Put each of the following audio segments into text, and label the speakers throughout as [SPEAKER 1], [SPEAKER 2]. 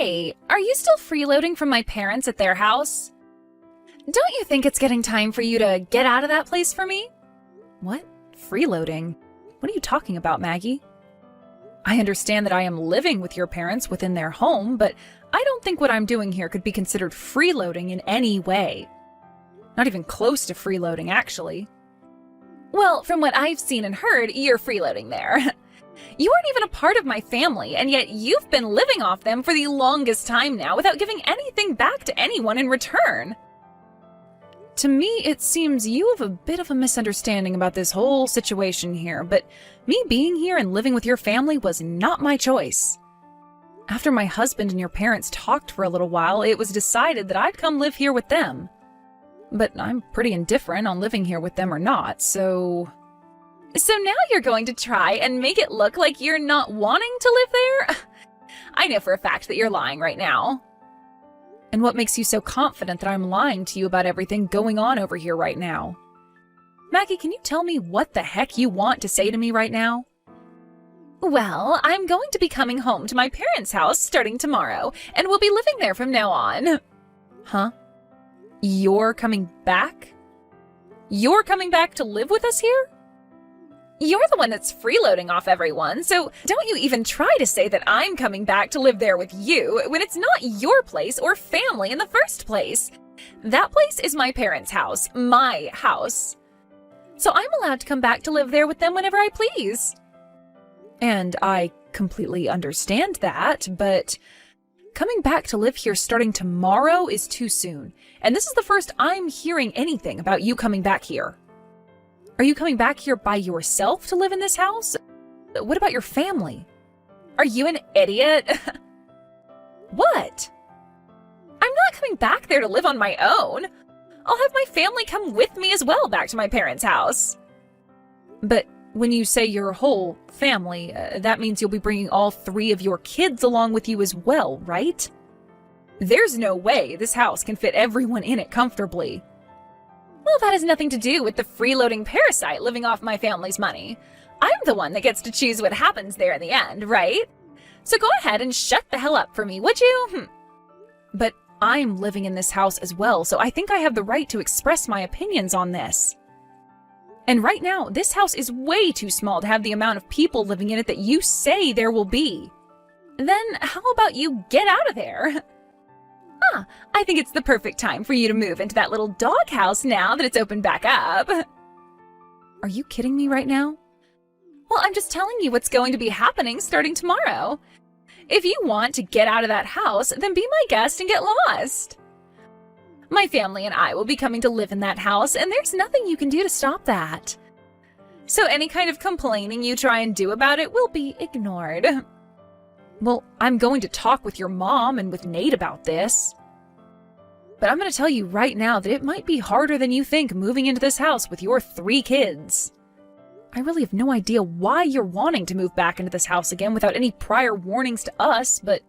[SPEAKER 1] Hey, are you still freeloading from my parents at their house? Don't you think it's getting time for you to get out of that place for me? What? Freeloading? What are you talking about, Maggie? I understand that I am living with your parents within their home, but I don't think what I'm doing here could be considered freeloading in any way. Not even close to freeloading, actually. Well, from what I've seen and heard, you're freeloading there. You aren't even a part of my family, and yet you've been living off them for the longest time now without giving anything back to anyone in return. To me, it seems you have a bit of a misunderstanding about this whole situation here, but me being here and living with your family was not my choice. After my husband and your parents talked for a little while, it was decided that I'd come live here with them. But I'm pretty indifferent on living here with them or not, so... So now you're going to try and make it look like you're not wanting to live there? I know for a fact that you're lying right now. And what makes you so confident that I'm lying to you about everything going on over here right now? Maggie, can you tell me what the heck you want to say to me right now? Well, I'm going to be coming home to my parents' house starting tomorrow, and we'll be living there from now on. Huh? You're coming back? You're coming back to live with us here? You're the one that's freeloading off everyone, so don't you even try to say that I'm coming back to live there with you when it's not your place or family in the first place. That place is my parents' house, my house. So I'm allowed to come back to live there with them whenever I please. And I completely understand that, but coming back to live here starting tomorrow is too soon. And this is the first I'm hearing anything about you coming back here. Are you coming back here by yourself to live in this house? What about your family? Are you an idiot? What? I'm not coming back there to live on my own. I'll have my family come with me as well back to my parents' house. But when you say your whole family, that means you'll be bringing all 3 of your kids along with you as well, right? There's no way this house can fit everyone in it comfortably. Well, that has nothing to do with the freeloading parasite living off my family's money. I'm the one that gets to choose what happens there in the end, right? So go ahead and shut the hell up for me, would you? But I'm living in this house as well, so I think I have the right to express my opinions on this. And right now, this house is way too small to have the amount of people living in it that you say there will be. Then how about you get out of there? I think it's the perfect time for you to move into that little doghouse now that it's opened back up. Are you kidding me right now? Well, I'm just telling you what's going to be happening starting tomorrow. If you want to get out of that house, then be my guest and get lost. My family and I will be coming to live in that house, and there's nothing you can do to stop that. So any kind of complaining you try and do about it will be ignored. Well, I'm going to talk with your mom and with Nate about this. But I'm going to tell you right now that it might be harder than you think moving into this house with your 3 kids. I really have no idea why you're wanting to move back into this house again without any prior warnings to us, but...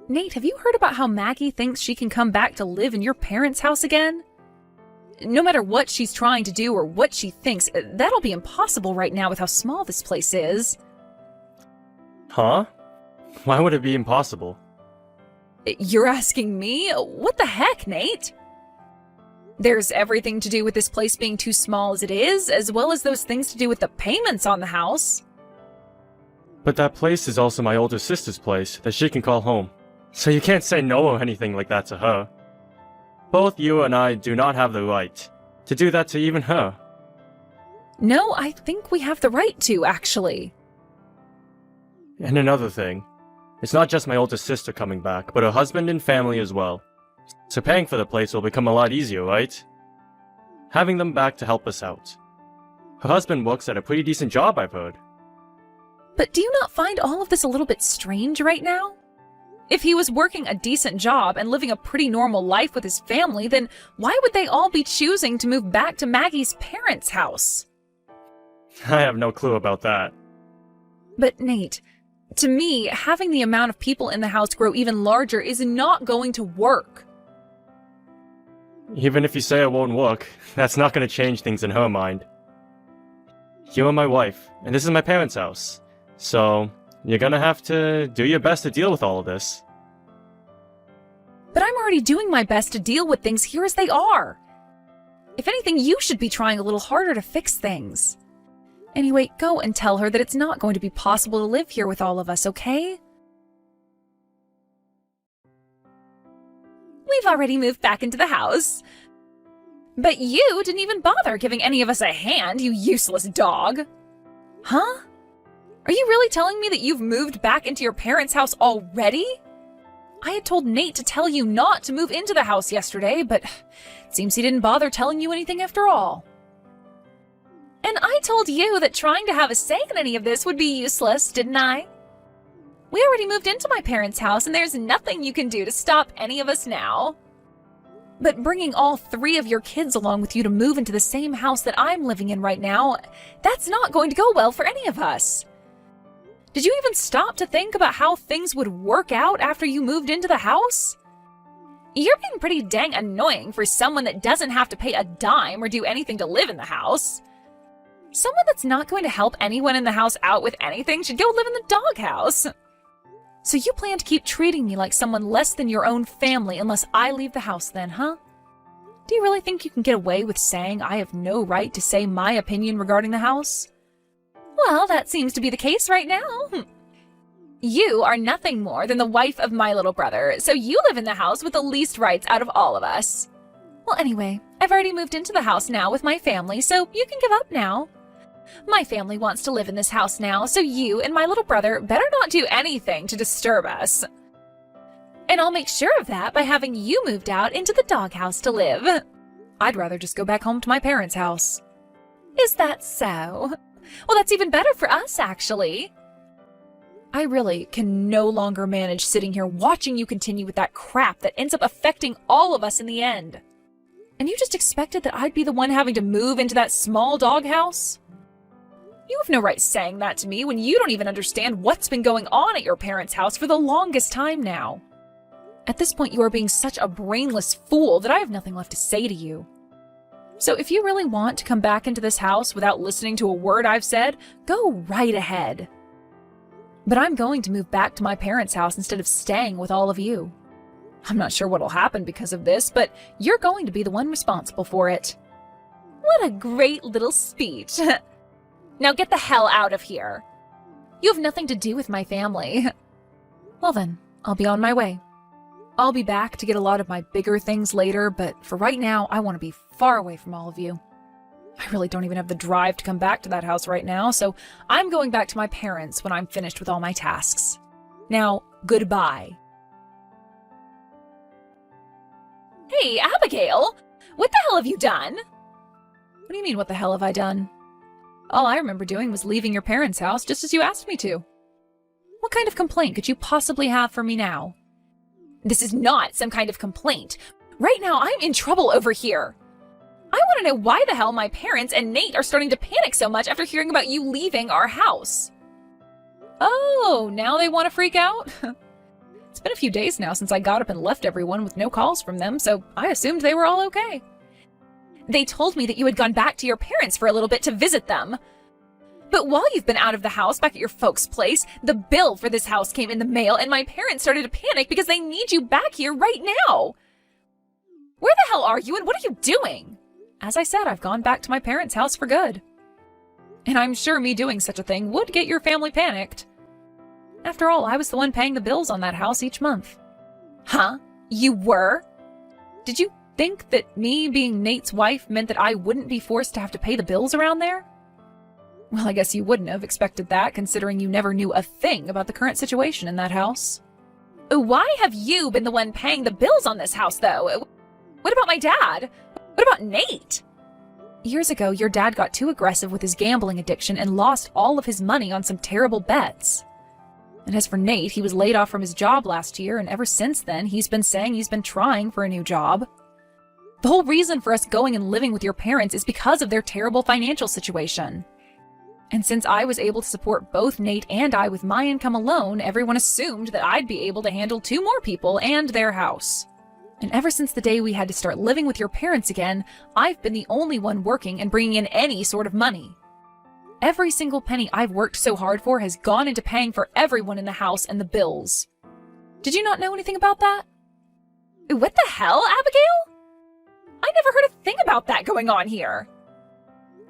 [SPEAKER 1] Nate, have you heard about how Maggie thinks she can come back to live in your parents' house again? No matter what she's trying to do or what she thinks, that'll be impossible right now with how small this place is.
[SPEAKER 2] Huh? Why would it be impossible?
[SPEAKER 1] You're asking me? What the heck, Nate? There's everything to do with this place being too small as it is, as well as those things to do with the payments on the house.
[SPEAKER 2] But that place is also my older sister's place that she can call home. So you can't say no or anything like that to her. Both you and I do not have the right to do that to even her.
[SPEAKER 1] No, I think we have the right to, actually.
[SPEAKER 2] And another thing, it's not just my older sister coming back, but her husband and family as well. So paying for the place will become a lot easier, right? Having them back to help us out. Her husband works at a pretty decent job, I've heard.
[SPEAKER 1] But do you not find all of this a little bit strange right now? If he was working a decent job and living a pretty normal life with his family, then why would they all be choosing to move back to Maggie's parents' house?
[SPEAKER 2] I have no clue about that.
[SPEAKER 1] But Nate, to me, having the amount of people in the house grow even larger is not going to work.
[SPEAKER 2] Even if you say it won't work, that's not going to change things in her mind. You are my wife, and this is my parents' house. So, You're gonna have to do your best to deal with all of this.
[SPEAKER 1] But I'm already doing my best to deal with things here as they are. If anything, you should be trying a little harder to fix things. Anyway, go and tell her that it's not going to be possible to live here with all of us, okay? We've already moved back into the house. But you didn't even bother giving any of us a hand, you useless dog. Huh? Are you really telling me that you've moved back into your parents' house already? I had told Nate to tell you not to move into the house yesterday, but it seems he didn't bother telling you anything after all. And I told you that trying to have a say in any of this would be useless, didn't I? We already moved into my parents' house, and there's nothing you can do to stop any of us now. But bringing all 3 of your kids along with you to move into the same house that I'm living in right now, that's not going to go well for any of us. Did you even stop to think about how things would work out after you moved into the house? You're being pretty dang annoying for someone that doesn't have to pay a dime or do anything to live in the house. Someone that's not going to help anyone in the house out with anything should go live in the doghouse. So you plan to keep treating me like someone less than your own family unless I leave the house then, huh? Do you really think you can get away with saying I have no right to say my opinion regarding the house? Well, that seems to be the case right now. You are nothing more than the wife of my little brother, so you live in the house with the least rights out of all of us. Well, anyway, I've already moved into the house now with my family, so you can give up now. My family wants to live in this house now, so you and my little brother better not do anything to disturb us. And I'll make sure of that by having you moved out into the doghouse to live. I'd rather just go back home to my parents' house. Is that so? Well, that's even better for us, actually. I really can no longer manage sitting here watching you continue with that crap that ends up affecting all of us in the end. And you just expected that I'd be the one having to move into that small doghouse? You have no right saying that to me when you don't even understand what's been going on at your parents' house for the longest time now. At this point, you are being such a brainless fool that I have nothing left to say to you. So if you really want to come back into this house without listening to a word I've said, go right ahead. But I'm going to move back to my parents' house instead of staying with all of you. I'm not sure what'll happen because of this, but you're going to be the one responsible for it. What a great little speech. Now get the hell out of here. You have nothing to do with my family. Well then, I'll be on my way. I'll be back to get a lot of my bigger things later, but for right now, I want to be far away from all of you. I really don't even have the drive to come back to that house right now, so I'm going back to my parents when I'm finished with all my tasks. Now, goodbye. Hey, Abigail! What the hell have you done? What do you mean, what the hell have I done? All I remember doing was leaving your parents' house just as you asked me to. What kind of complaint could you possibly have for me now? This is not some kind of complaint. Right now, I'm in trouble over here. I want to know why the hell my parents and Nate are starting to panic so much after hearing about you leaving our house. Oh, now they want to freak out? It's been a few days now since I got up and left everyone with no calls from them, so I assumed they were all okay. They told me that you had gone back to your parents for a little bit to visit them. But while you've been out of the house back at your folks' place, the bill for this house came in the mail and my parents started to panic because they need you back here right now. Where the hell are you and what are you doing? As I said, I've gone back to my parents' house for good. And I'm sure me doing such a thing would get your family panicked. After all, I was the one paying the bills on that house each month. Huh? You were? Did you think that me being Nate's wife meant that I wouldn't be forced to have to pay the bills around there? Well, I guess you wouldn't have expected that, considering you never knew a thing about the current situation in that house. Why have you been the one paying the bills on this house, though? What about my dad? What about Nate? Years ago, your dad got too aggressive with his gambling addiction and lost all of his money on some terrible bets. And as for Nate, he was laid off from his job last year, and ever since then, he's been saying he's been trying for a new job. The whole reason for us going and living with your parents is because of their terrible financial situation. And since I was able to support both Nate and I with my income alone, everyone assumed that I'd be able to handle 2 more people and their house. And ever since the day we had to start living with your parents again, I've been the only one working and bringing in any sort of money. Every single penny I've worked so hard for has gone into paying for everyone in the house and the bills. Did you not know anything about that? What the hell, Abigail? I never heard a thing about that going on here.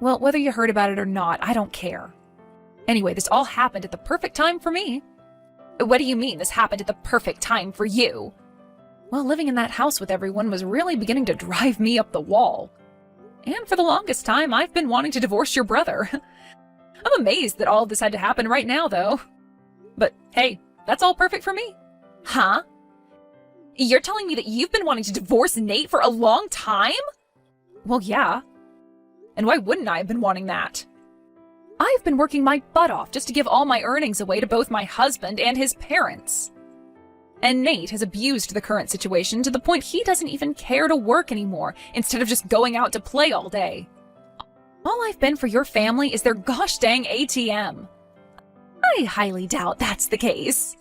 [SPEAKER 1] Well, whether you heard about it or not, I don't care. Anyway, this all happened at the perfect time for me. What do you mean this happened at the perfect time for you? Well, living in that house with everyone was really beginning to drive me up the wall. And for the longest time, I've been wanting to divorce your brother. I'm amazed that all of this had to happen right now, though. But hey, that's all perfect for me. Huh? You're telling me that you've been wanting to divorce Nate for a long time? Well, yeah. And why wouldn't I have been wanting that? I've been working my butt off just to give all my earnings away to both my husband and his parents. And Nate has abused the current situation to the point he doesn't even care to work anymore, instead of just going out to play all day. All I've been for your family is their gosh dang ATM. I highly doubt that's the case.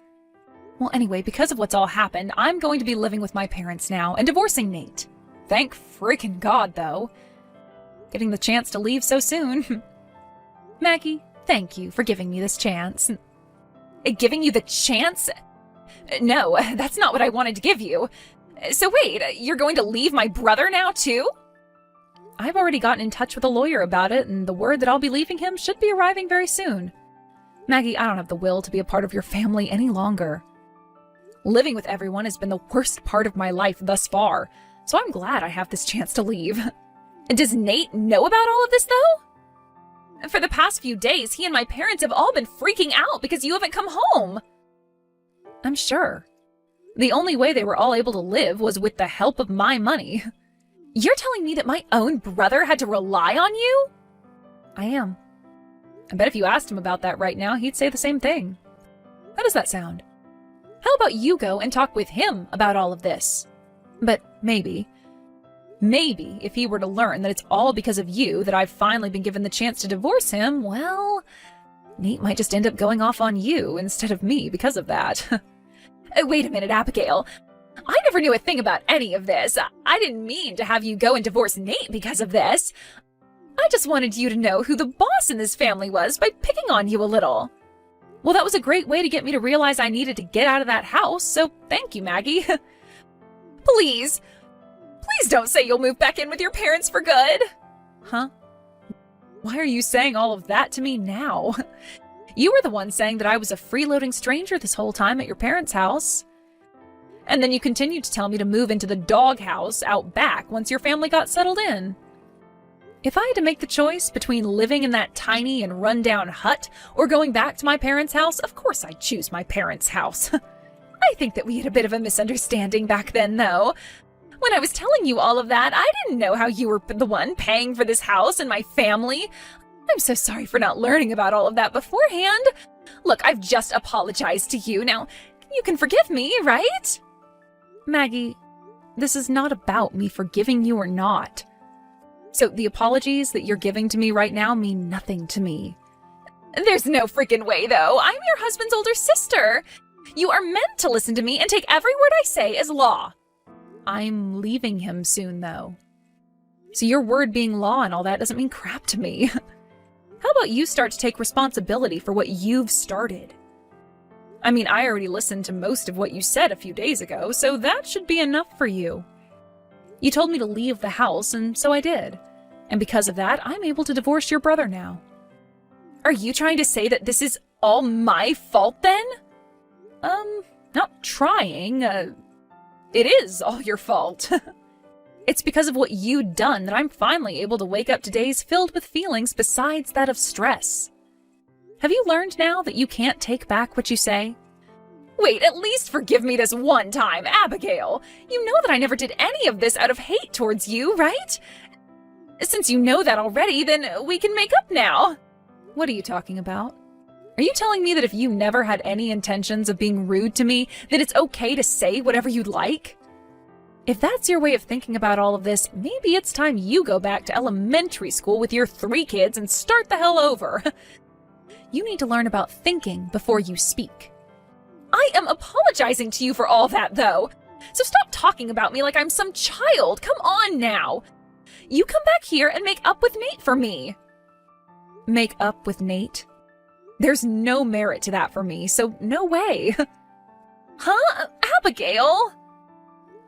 [SPEAKER 1] Well, anyway, because of what's all happened, I'm going to be living with my parents now and divorcing Nate. Thank freaking God, though. Getting the chance to leave so soon. Maggie, thank you for giving me this chance. Giving you the chance? No, that's not what I wanted to give you. So wait, you're going to leave my brother now, too? I've already gotten in touch with a lawyer about it, and the word that I'll be leaving him should be arriving very soon. Maggie, I don't have the will to be a part of your family any longer. Living with everyone has been the worst part of my life thus far, so I'm glad I have this chance to leave. Does Nate know about all of this, though? For the past few days, he and my parents have all been freaking out because you haven't come home. I'm sure. The only way they were all able to live was with the help of my money. You're telling me that my own brother had to rely on you? I am. I bet if you asked him about that right now, he'd say the same thing. How does that sound? How about you go and talk with him about all of this? But maybe if he were to learn that it's all because of you that I've finally been given the chance to divorce him, well, Nate might just end up going off on you instead of me because of that. Wait a minute, Abigail. I never knew a thing about any of this. I didn't mean to have you go and divorce Nate because of this. I just wanted you to know who the boss in this family was by picking on you a little. Well, that was a great way to get me to realize I needed to get out of that house, so thank you, Maggie. Please don't say you'll move back in with your parents for good. Huh? Why are you saying all of that to me now? You were the one saying that I was a freeloading stranger this whole time at your parents' house. And then you continued to tell me to move into the doghouse out back once your family got settled in. If I had to make the choice between living in that tiny and run-down hut or going back to my parents' house, of course I'd choose my parents' house. I think that we had a bit of a misunderstanding back then, though. When I was telling you all of that, I didn't know how you were the one paying for this house and my family. I'm so sorry for not learning about all of that beforehand. Look, I've just apologized to you. Now, you can forgive me, right? Maggie, this is not about me forgiving you or not. So the apologies that you're giving to me right now mean nothing to me. There's no freaking way, though. I'm your husband's older sister. You are meant to listen to me and take every word I say as law. I'm leaving him soon, though. So your word being law and all that doesn't mean crap to me. How about you start to take responsibility for what you've started? I mean, I already listened to most of what you said a few days ago, so that should be enough for you. You told me to leave the house, and so I did. And because of that, I'm able to divorce your brother now. Are you trying to say that this is all my fault, then? Not trying. It is all your fault. It's because of what you'd done that I'm finally able to wake up to days filled with feelings besides that of stress. Have you learned now that you can't take back what you say? Wait, at least forgive me this one time, Abigail. You know that I never did any of this out of hate towards you, right? Since you know that already, then we can make up now. What are you talking about? Are you telling me that if you never had any intentions of being rude to me, that it's okay to say whatever you'd like? If that's your way of thinking about all of this, maybe it's time you go back to elementary school with your 3 kids and start the hell over. You need to learn about thinking before you speak. I am apologizing to you for all that, though. So stop talking about me like I'm some child. Come on now. You come back here and make up with Nate for me. Make up with Nate? There's no merit to that for me, so no way. Huh? Abigail?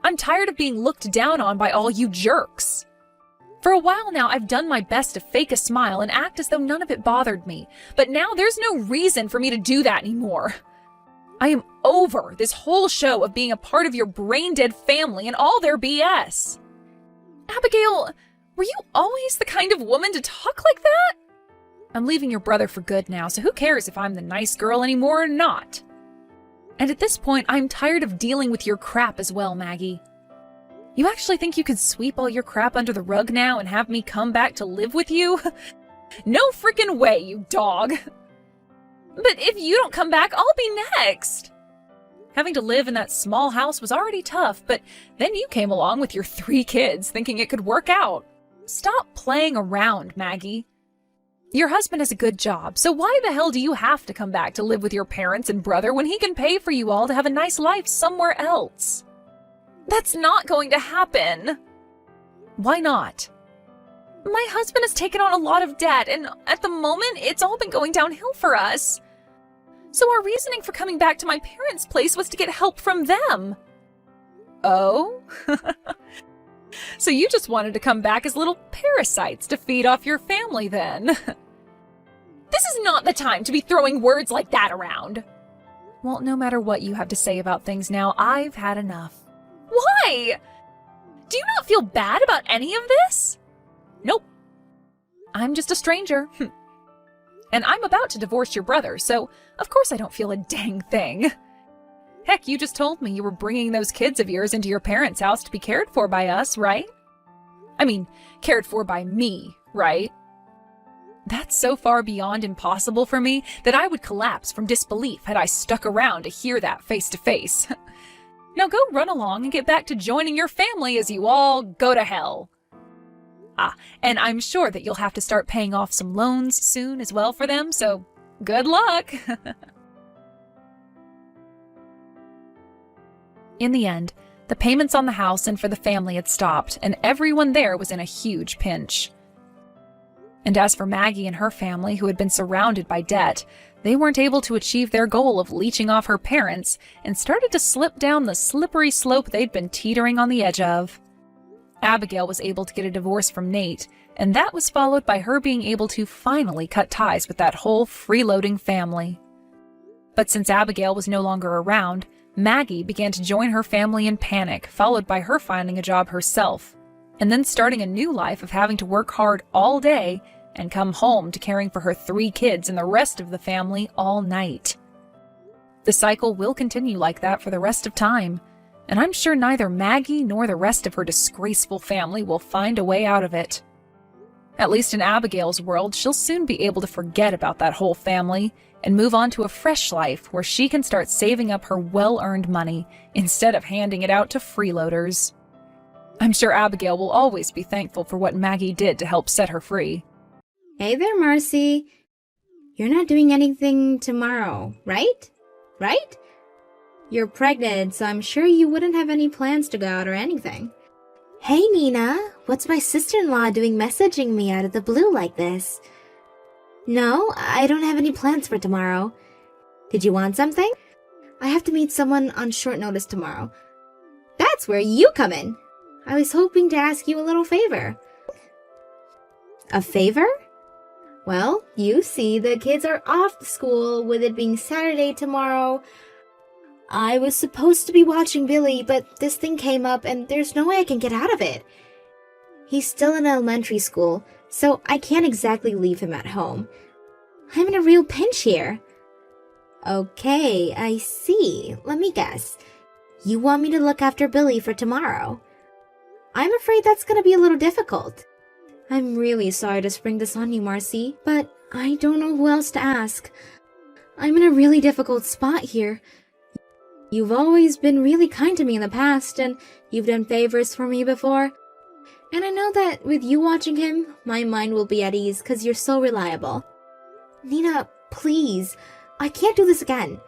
[SPEAKER 1] I'm tired of being looked down on by all you jerks. For a while now, I've done my best to fake a smile and act as though none of it bothered me, but now there's no reason for me to do that anymore. I am over this whole show of being a part of your brain-dead family and all their BS. Abigail, were you always the kind of woman to talk like that? I'm leaving your brother for good now, so who cares if I'm the nice girl anymore or not? And at this point, I'm tired of dealing with your crap as well, Maggie. You actually think you could sweep all your crap under the rug now and have me come back to live with you? No freaking way, you dog! But if you don't come back, I'll be next! Having to live in that small house was already tough, but then you came along with your 3 kids thinking it could work out. Stop playing around, Maggie. Your husband has a good job, so why the hell do you have to come back to live with your parents and brother when he can pay for you all to have a nice life somewhere else? That's not going to happen. Why not? My husband has taken on a lot of debt, and at the moment, it's all been going downhill for us. So our reasoning for coming back to my parents' place was to get help from them. Oh? So you just wanted to come back as little parasites to feed off your family then? This is not the time to be throwing words like that around. Well, no matter what you have to say about things now, I've had enough. Why? Do you not feel bad about any of this? Nope. I'm just a stranger. And I'm about to divorce your brother, so of course I don't feel a dang thing. Heck, you just told me you were bringing those kids of yours into your parents' house to be cared for by us, right? I mean, cared for by me, right? That's so far beyond impossible for me that I would collapse from disbelief had I stuck around to hear that face to face. Now go run along and get back to joining your family as you all go to hell. And I'm sure that you'll have to start paying off some loans soon as well for them, so good luck! In the end, the payments on the house and for the family had stopped, and everyone there was in a huge pinch. And as for Maggie and her family, who had been surrounded by debt, they weren't able to achieve their goal of leeching off her parents and started to slip down the slippery slope they'd been teetering on the edge of. Abigail was able to get a divorce from Nate, and that was followed by her being able to finally cut ties with that whole freeloading family. But since Abigail was no longer around, Maggie began to join her family in panic, followed by her finding a job herself, and then starting a new life of having to work hard all day and come home to caring for her 3 kids and the rest of the family all night. The cycle will continue like that for the rest of time, and I'm sure neither Maggie nor the rest of her disgraceful family will find a way out of it. At least in Abigail's world, she'll soon be able to forget about that whole family and move on to a fresh life where she can start saving up her well-earned money instead of handing it out to freeloaders. I'm sure Abigail will always be thankful for what Maggie did to help set her free.
[SPEAKER 3] Hey there, Marcy. You're not doing anything tomorrow, right? Right? You're pregnant, so I'm sure you wouldn't have any plans to go out or anything. Hey, Nina. What's my sister-in-law doing messaging me out of the blue like this? No, I don't have any plans for tomorrow. Did you want something? I have to meet someone on short notice tomorrow. That's where you come in. I was hoping to ask you a little favor. A favor? Well, you see, the kids are off school with it being Saturday tomorrow. I was supposed to be watching Billy, but this thing came up and there's no way I can get out of it. He's still in elementary school, so I can't exactly leave him at home. I'm in a real pinch here. Okay, I see. Let me guess. You want me to look after Billy for tomorrow? I'm afraid that's gonna be a little difficult. I'm really sorry to spring this on you, Marcy, but I don't know who else to ask. I'm in a really difficult spot here. You've always been really kind to me in the past, and you've done favors for me before. And I know that with you watching him, my mind will be at ease because you're so reliable. Nina, please, I can't do this again.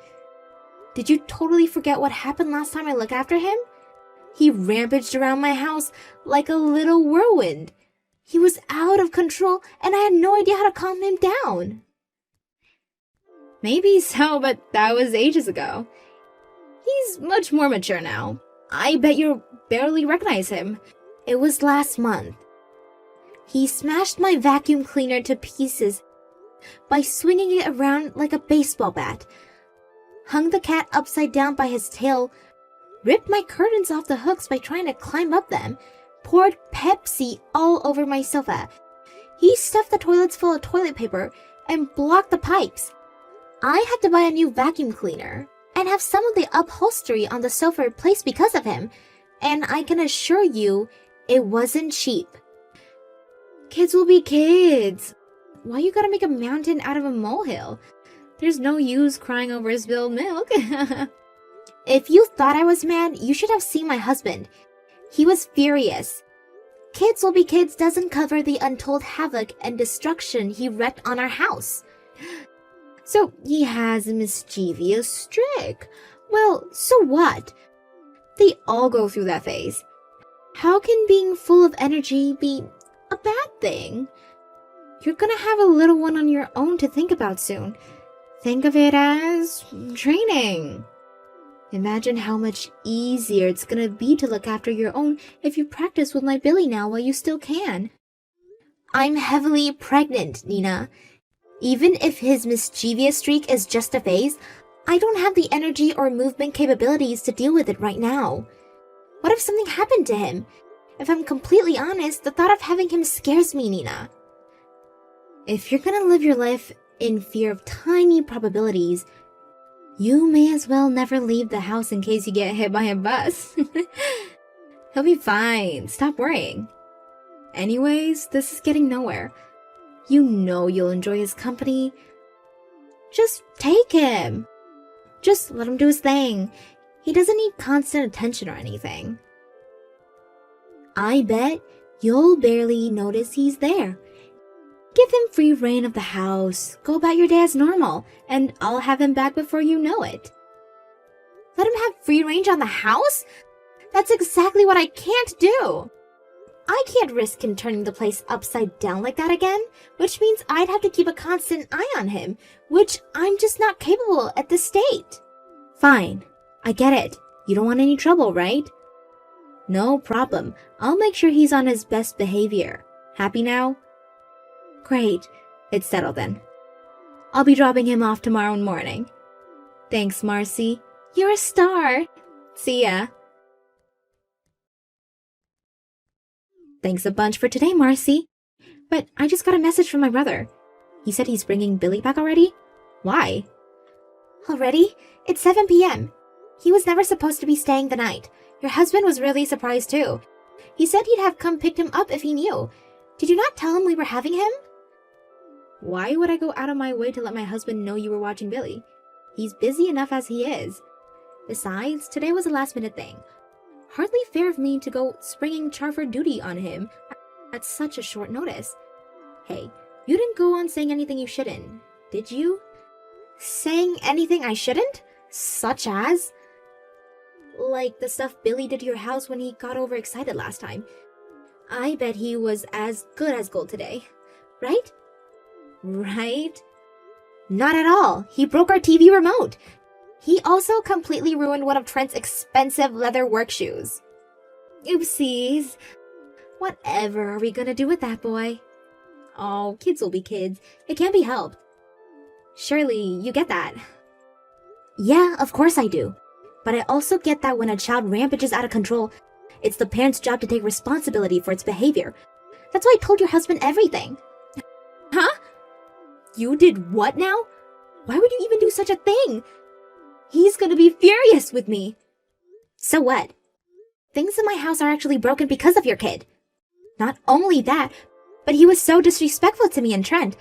[SPEAKER 3] Did you totally forget what happened last time I looked after him? He rampaged around my house like a little whirlwind. He was out of control, and I had no idea how to calm him down. Maybe so, but that was ages ago. He's much more mature now. I bet you'll barely recognize him. It was last month. He smashed my vacuum cleaner to pieces by swinging it around like a baseball bat, hung the cat upside down by his tail, ripped my curtains off the hooks by trying to climb up them, poured Pepsi all over my sofa. He stuffed the toilets full of toilet paper and blocked the pipes. I had to buy a new vacuum cleaner and have some of the upholstery on the sofa replaced because of him, and I can assure you, it wasn't cheap. Kids will be kids. Why you gotta make a mountain out of a molehill? There's no use crying over spilled milk. If you thought I was mad, you should have seen my husband. He was furious. Kids will be kids doesn't cover the untold havoc and destruction he wreaked on our house. So he has a mischievous streak. Well, so what? They all go through that phase. How can being full of energy be a bad thing? You're gonna have a little one on your own to think about soon. Think of it as training. Imagine how much easier it's gonna be to look after your own if you practice with my Billy now while you still can. I'm heavily pregnant, Nina. Even if his mischievous streak is just a phase, I don't have the energy or movement capabilities to deal with it right now. What if something happened to him? If I'm completely honest, the thought of having him scares me, Nina. If you're gonna live your life in fear of tiny probabilities, you may as well never leave the house in case you get hit by a bus. He'll be fine. Stop worrying. Anyways, this is getting nowhere. You know you'll enjoy his company. Just take him. Just let him do his thing. He doesn't need constant attention or anything. I bet you'll barely notice he's there. Give him free reign of the house. Go about your day as normal, and I'll have him back before you know it. Let him have free range on the house? That's exactly what I can't do. I can't risk him turning the place upside down like that again, which means I'd have to keep a constant eye on him, which I'm just not capable at this state. Fine, I get it. You don't want any trouble, right? No problem. I'll make sure he's on his best behavior. Happy now? Great. It's settled then. I'll be dropping him off tomorrow morning. Thanks, Marcy. You're a star. See ya. Thanks a bunch for today, Marcy. But I just got a message from my brother. He said he's bringing Billy back already? Why? Already? It's 7 p.m. He was never supposed to be staying the night. Your husband was really surprised too. He said he'd have come picked him up if he knew. Did you not tell him we were having him? Why would I go out of my way to let my husband know you were watching Billy? He's busy enough as he is. Besides, today was a last-minute thing. Hardly fair of me to go springing Charford duty on him at such a short notice. Hey, you didn't go on saying anything you shouldn't, did you? Saying anything I shouldn't? Such as? Like the stuff Billy did to your house when he got overexcited last time. I bet he was as good as gold today. Right? Right? Not at all. He broke our TV remote. He also completely ruined one of Trent's expensive leather work shoes. Oopsies. Whatever are we gonna do with that boy? Oh, kids will be kids. It can't be helped. Surely, you get that. Yeah, of course I do. But I also get that when a child rampages out of control, it's the parent's job to take responsibility for its behavior. That's why I told your husband everything. Huh? You did what now? Why would you even do such a thing? He's gonna be furious with me. So what? Things in my house are actually broken because of your kid. Not only that, but he was so disrespectful to me and Trent.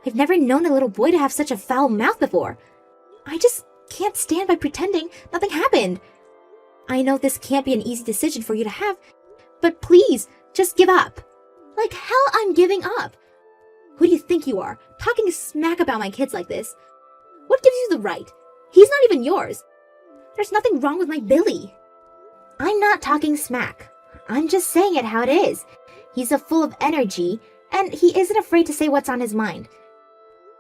[SPEAKER 3] I've never known a little boy to have such a foul mouth before. I just can't stand by pretending nothing happened. I know this can't be an easy decision for you to have, but please, just give up. Like hell I'm giving up. Who do you think you are, talking smack about my kids like this? What gives you the right? He's not even yours. There's nothing wrong with my Billy. I'm not talking smack. I'm just saying it how it is. He's full of energy, and he isn't afraid to say what's on his mind.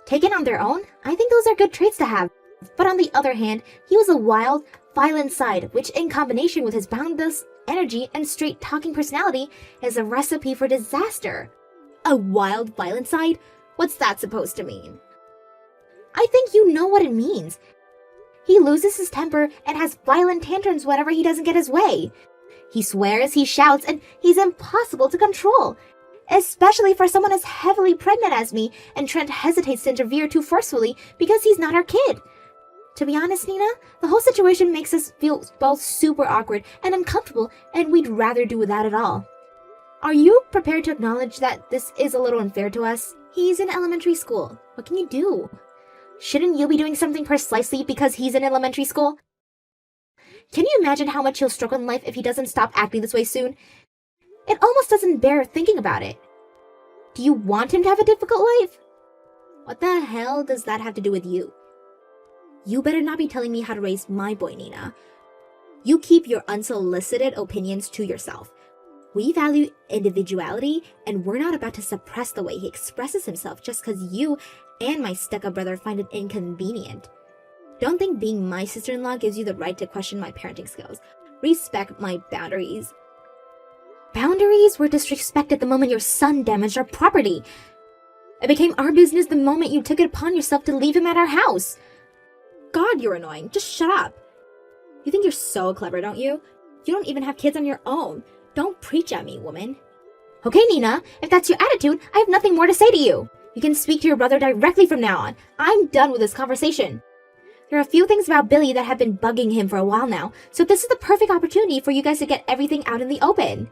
[SPEAKER 3] Taken on their own, I think those are good traits to have. But on the other hand, he was a wild, violent side, which in combination with his boundless energy and straight-talking personality is a recipe for disaster. A wild, violent side? What's that supposed to mean? I think you know what it means. He loses his temper and has violent tantrums whenever he doesn't get his way. He swears, he shouts, and he's impossible to control. Especially for someone as heavily pregnant as me, and Trent hesitates to interfere too forcefully because he's not our kid. To be honest, Nina, the whole situation makes us feel both super awkward and uncomfortable, and we'd rather do without it all. Are you prepared to acknowledge that this is a little unfair to us? He's in elementary school. What can you do? Shouldn't you be doing something precisely because he's in elementary school? Can you imagine how much he'll struggle in life if he doesn't stop acting this way soon? It almost doesn't bear thinking about it. Do you want him to have a difficult life? What the hell does that have to do with you? You better not be telling me how to raise my boy, Nina. You keep your unsolicited opinions to yourself. We value individuality, and we're not about to suppress the way he expresses himself just because you and my stuck-up brother find it inconvenient. Don't think being my sister-in-law gives you the right to question my parenting skills. Respect my boundaries. Boundaries were disrespected the moment your son damaged our property. It became our business the moment you took it upon yourself to leave him at our house. God, you're annoying. Just shut up. You think you're so clever, don't you? You don't even have kids on your own. Don't preach at me, woman. Okay, Nina, if that's your attitude, I have nothing more to say to you. You can speak to your brother directly from now on. I'm done with this conversation. There are a few things about Billy that have been bugging him for a while now, so this is the perfect opportunity for you guys to get everything out in the open.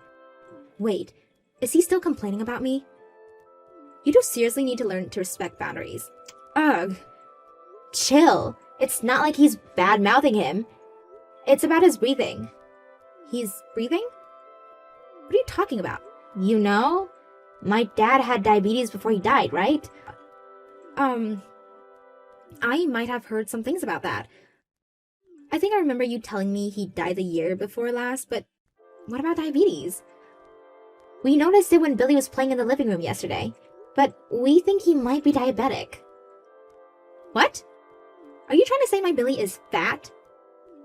[SPEAKER 3] Wait, is he still complaining about me? You do seriously need to learn to respect boundaries. Ugh. Chill. It's not like he's bad-mouthing him. It's about his breathing. He's breathing? What are you talking about? You know? My dad had diabetes before he died, right? I might have heard some things about that. I think I remember you telling me he died the year before last, but what about diabetes? We noticed it when Billy was playing in the living room yesterday, but we think he might be diabetic. What? Are you trying to say my Billy is fat?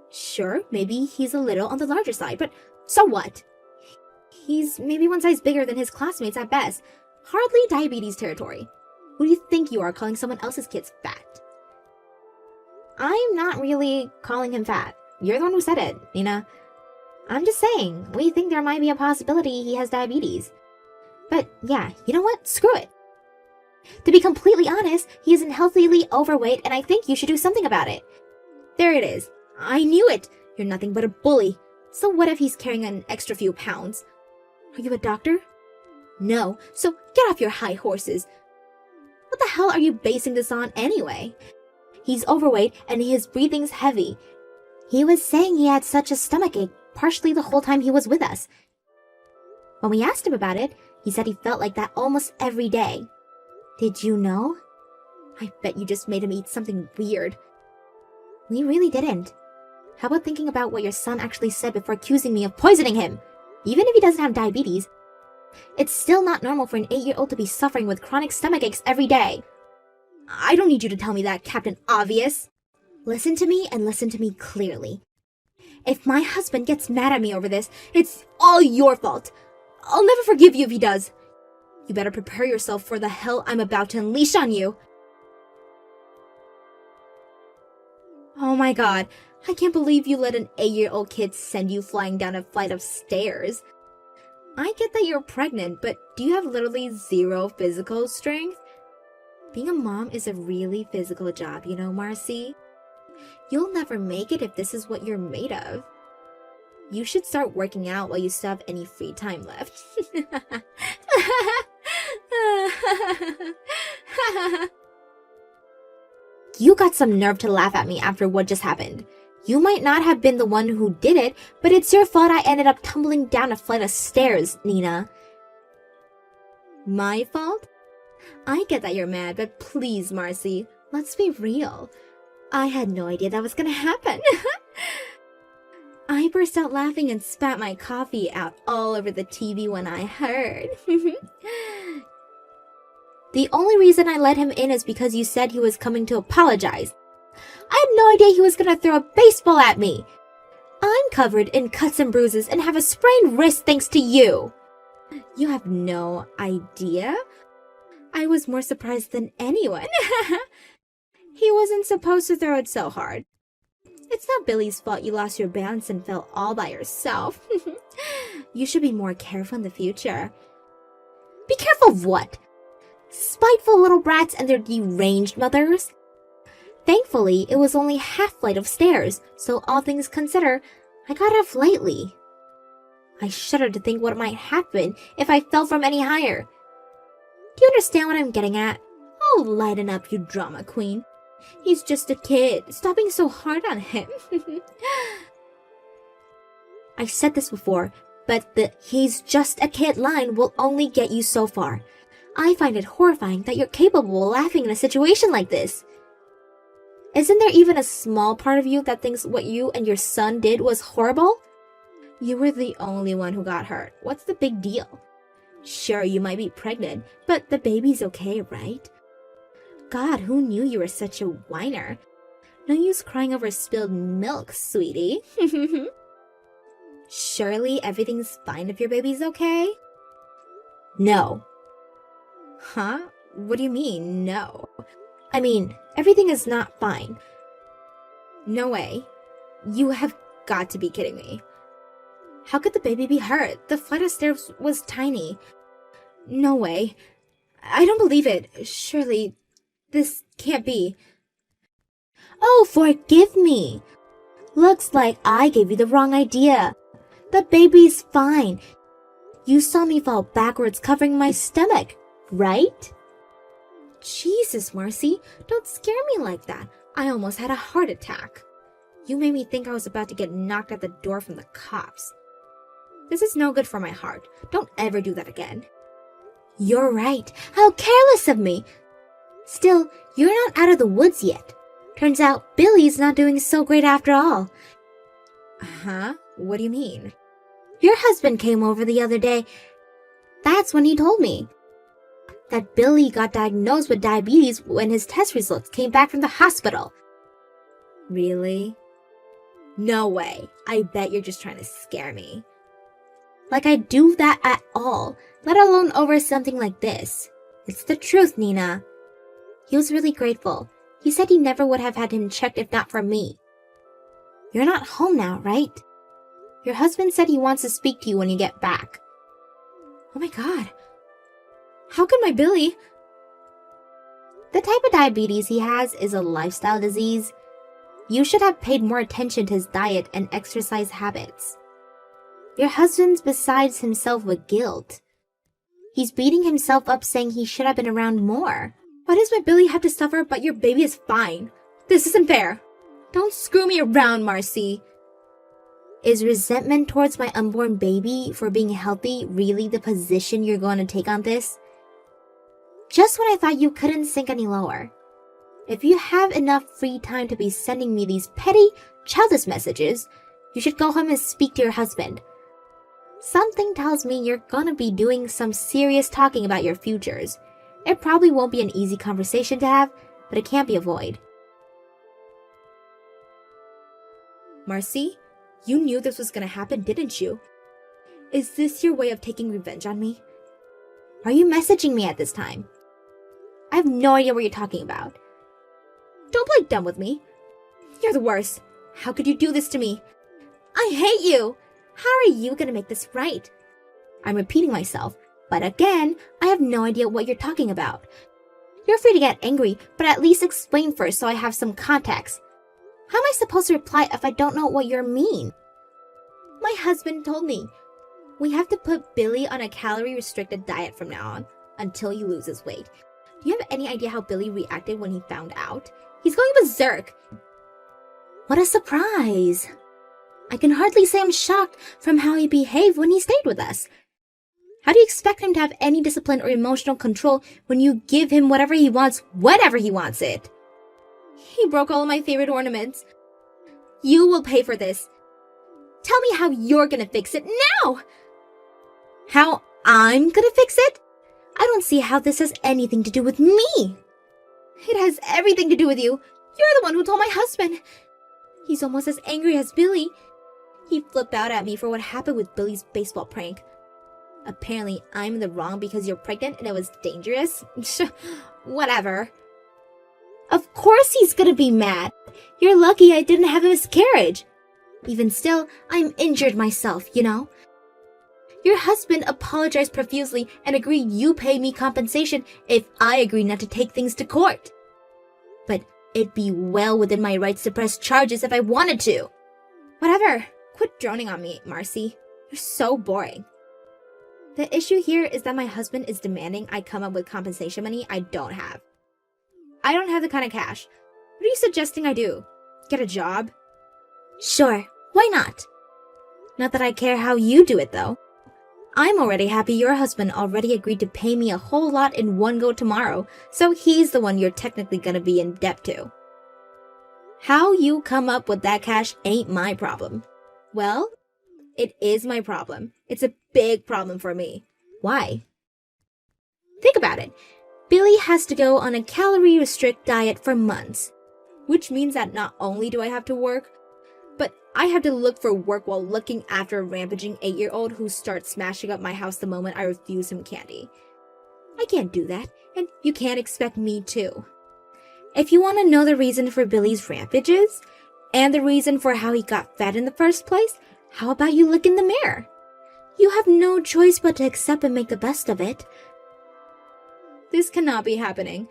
[SPEAKER 3] Sure, maybe he's a little on the larger side, but so what? He's maybe one size bigger than his classmates at best. Hardly diabetes territory. Who do you think you are calling someone else's kids fat? I'm not really calling him fat. You're the one who said it, Nina. I'm just saying, we think there might be a possibility he has diabetes. But yeah, you know what? Screw it. To be completely honest, he is unhealthily overweight, and I think you should do something about it. There it is. I knew it. You're nothing but a bully. So what if he's carrying an extra few pounds? Are you a doctor? No, so get off your high horses. What the hell are you basing this on anyway? He's overweight and his breathing's heavy. He was saying he had such a stomachache partially the whole time he was with us. When we asked him about it, he said he felt like that almost every day. Did you know? I bet you just made him eat something weird. We really didn't. How about thinking about what your son actually said before accusing me of poisoning him? Even if he doesn't have diabetes, it's still not normal for an 8-year-old to be suffering with chronic stomach aches every day. I don't need you to tell me that, Captain Obvious. Listen to me and listen to me clearly. If my husband gets mad at me over this, it's all your fault. I'll never forgive you if he does. You better prepare yourself for the hell I'm about to unleash on you. Oh my god, I can't believe you let an 8-year-old kid send you flying down a flight of stairs. I get that you're pregnant, but do you have literally zero physical strength? Being a mom is a really physical job, you know, Marcy. You'll never make it if this is what you're made of. You should start working out while you still have any free time left. You got some nerve to laugh at me after what just happened. You might not have been the one who did it, but it's your fault I ended up tumbling down a flight of stairs, Nina. My fault? I get that you're mad, but please, Marcy, let's be real. I had no idea that was gonna happen. I burst out laughing and spat my coffee out all over the TV when I heard. The only reason I let him in is because you said he was coming to apologize. I had no idea he was gonna throw a baseball at me. I'm covered in cuts and bruises and have a sprained wrist thanks to you. You have no idea? I was more surprised than anyone. He wasn't supposed to throw it so hard. It's not Billy's fault you lost your balance and fell all by yourself. You should be more careful in the future. Be careful of what? Spiteful little brats and their deranged mothers? Thankfully, it was only half flight of stairs, so all things considered, I got off lightly. I shudder to think what might happen if I fell from any higher. Do you understand what I'm getting at? Oh, lighten up, you drama queen. He's just a kid. Stop being so hard on him. I've said this before, but the "he's just a kid" line will only get you so far. I find it horrifying that you're capable of laughing in a situation like this. Isn't there even a small part of you that thinks what you and your son did was horrible? You were the only one who got hurt. What's the big deal? Sure, you might be pregnant, but the baby's okay, right? God, who knew you were such a whiner? No use crying over spilled milk, sweetie. Surely everything's fine if your baby's okay? No. Huh? What do you mean, no? I mean, everything is not fine. No way. You have got to be kidding me. How could the baby be hurt? The flight of stairs was tiny. No way. I don't believe it. Surely, this can't be. Oh, forgive me. Looks like I gave you the wrong idea. The baby's fine. You saw me fall backwards covering my stomach, right? Jesus, Marcy, don't scare me like that. I almost had a heart attack. You made me think I was about to get knocked out the door from the cops. This is no good for my heart. Don't ever do that again. You're right. How careless of me. Still, you're not out of the woods yet. Turns out Billy's not doing so great after all. Huh? What do you mean? Your husband came over the other day. That's when he told me that Billy got diagnosed with diabetes when his test results came back from the hospital. Really? No way. I bet you're just trying to scare me. Like I'd do that at all, let alone over something like this. It's the truth, Nina. He was really grateful. He said he never would have had him checked if not for me. You're not home now, right? Your husband said he wants to speak to you when you get back. Oh my god. How could my Billy? The type of diabetes he has is a lifestyle disease. You should have paid more attention to his diet and exercise habits. Your husband's besides himself with guilt. He's beating himself up saying he should have been around more. Why does my Billy have to suffer but your baby is fine? This isn't fair. Don't screw me around, Marcy. Is resentment towards my unborn baby for being healthy really the position you're going to take on this? Just when I thought you couldn't sink any lower. If you have enough free time to be sending me these petty, childish messages, you should go home and speak to your husband. Something tells me you're gonna be doing some serious talking about your futures. It probably won't be an easy conversation to have, but it can't be avoided. Marcy, you knew this was gonna happen, didn't you? Is this your way of taking revenge on me? Are you messaging me at this time? I have no idea what you're talking about. Don't play dumb with me. You're the worst. How could you do this to me? I hate you! How are you gonna make this right? I'm repeating myself, but again, I have no idea what you're talking about. You're free to get angry, but at least explain first so I have some context. How am I supposed to reply if I don't know what you mean? My husband told me. We have to put Billy on a calorie-restricted diet from now on, until he loses weight. Do you have any idea how Billy reacted when he found out? He's going berserk. What a surprise. I can hardly say I'm shocked from how he behaved when he stayed with us. How do you expect him to have any discipline or emotional control when you give him whatever he wants, whenever he wants it? He broke all of my favorite ornaments. You will pay for this. Tell me how you're gonna fix it now! How I'm gonna fix it? I don't see how this has anything to do with me. It has everything to do with you. You're the one who told my husband. He's almost as angry as Billy. He flipped out at me for what happened with Billy's baseball prank. Apparently, I'm in the wrong because you're pregnant and it was dangerous. Whatever. Of course he's gonna be mad. You're lucky I didn't have a miscarriage. Even still, I'm injured myself, you know? Your husband apologized profusely and agreed you pay me compensation if I agree not to take things to court. But it'd be well within my rights to press charges if I wanted to. Whatever. Quit droning on me, Marcy. You're so boring. The issue here is that my husband is demanding I come up with compensation money I don't have. I don't have the kind of cash. What are you suggesting I do? Get a job? Sure, why not? Not that I care how you do it, though. I'm already happy your husband already agreed to pay me a whole lot in one go tomorrow, so he's the one you're technically gonna be in debt to. How you come up with that cash ain't my problem. Well, it is my problem. It's a big problem for me. Why? Think about it. Billy has to go on a calorie-restrict diet for months, which means that not only do I have to work, but I have to look for work while looking after a rampaging 8-year-old who starts smashing up my house the moment I refuse him candy. I can't do that, and you can't expect me to. If you want to know the reason for Billy's rampages, and the reason for how he got fat in the first place, how about you look in the mirror? You have no choice but to accept and make the best of it. This cannot be happening.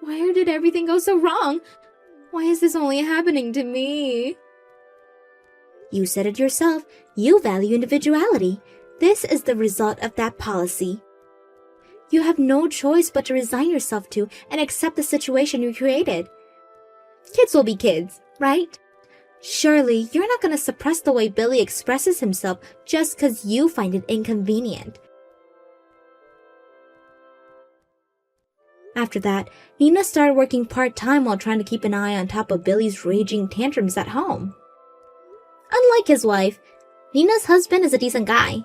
[SPEAKER 3] Why did everything go so wrong? Why is this only happening to me? You said it yourself. You value individuality. This is the result of that policy. You have no choice but to resign yourself to and accept the situation you created. Kids will be kids, right? Surely you're not going to suppress the way Billy expresses himself just because you find it inconvenient. After that, Nina started working part-time while trying to keep an eye on top of Billy's raging tantrums at home. Unlike his wife, Nina's husband is a decent guy.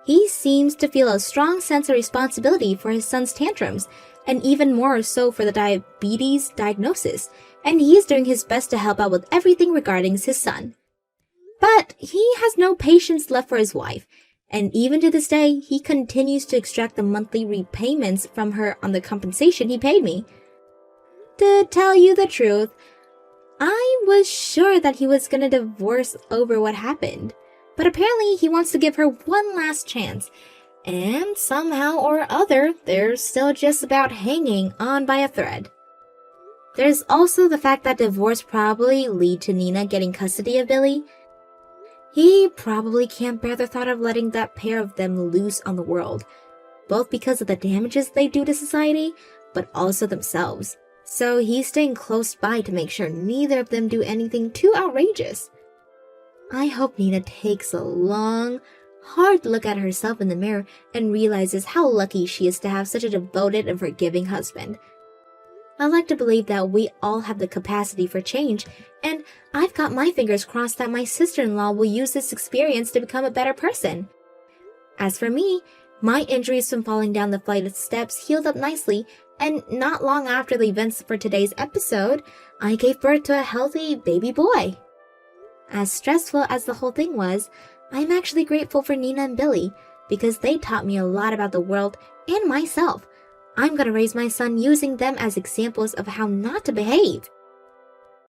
[SPEAKER 3] He seems to feel a strong sense of responsibility for his son's tantrums, and even more so for the diabetes diagnosis, and he is doing his best to help out with everything regarding his son. But he has no patience left for his wife, and even to this day, he continues to extract the monthly repayments from her on the compensation he paid me. To tell you the truth, I was sure that he was gonna divorce over what happened, but apparently he wants to give her one last chance, and somehow or other, they're still just about hanging on by a thread. There's also the fact that divorce probably lead to Nina getting custody of Billy. He probably can't bear the thought of letting that pair of them loose on the world, both because of the damages they do to society, but also themselves. So he's staying close by to make sure neither of them do anything too outrageous. I hope Nina takes a long, hard look at herself in the mirror and realizes how lucky she is to have such a devoted and forgiving husband. I like to believe that we all have the capacity for change, and I've got my fingers crossed that my sister-in-law will use this experience to become a better person. As for me, my injuries from falling down the flight of steps healed up nicely, and not long after the events for today's episode, I gave birth to a healthy baby boy. As stressful as the whole thing was, I'm actually grateful for Nina and Billy, because they taught me a lot about the world and myself. I'm gonna raise my son using them as examples of how not to behave.